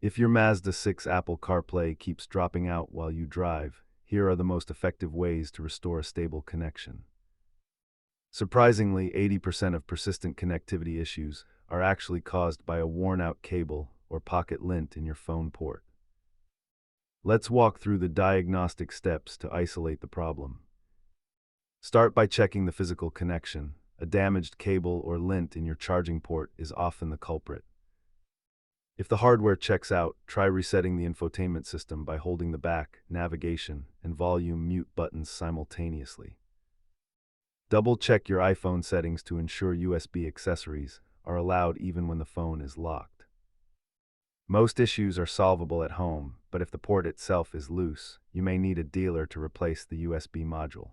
If your Mazda 6 Apple CarPlay keeps dropping out while you drive, here are the most effective ways to restore a stable connection. Surprisingly, 80% of persistent connectivity issues are actually caused by a worn-out cable or pocket lint in your phone port. Let's walk through the diagnostic steps to isolate the problem. Start by checking the physical connection. A damaged cable or lint in your charging port is often the culprit. If the hardware checks out, try resetting the infotainment system by holding the back, navigation, and volume mute buttons simultaneously. Double-check your iPhone settings to ensure USB accessories are allowed even when the phone is locked. Most issues are solvable at home, but if the port itself is loose, you may need a dealer to replace the USB module.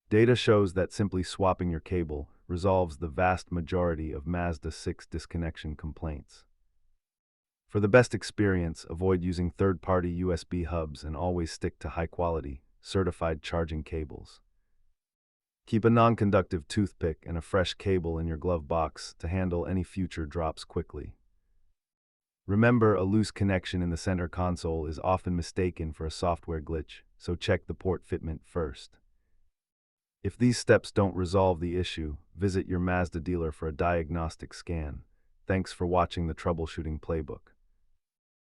Data shows that simply swapping your cable resolves the vast majority of Mazda 6 disconnection complaints. For the best experience, avoid using third-party USB hubs and always stick to high-quality, certified charging cables. Keep a non-conductive toothpick and a fresh cable in your glove box to handle any future drops quickly. Remember, a loose connection in the center console is often mistaken for a software glitch, so check the port fitment first. If these steps don't resolve the issue, visit your Mazda dealer for a diagnostic scan. Thanks for watching the troubleshooting playbook.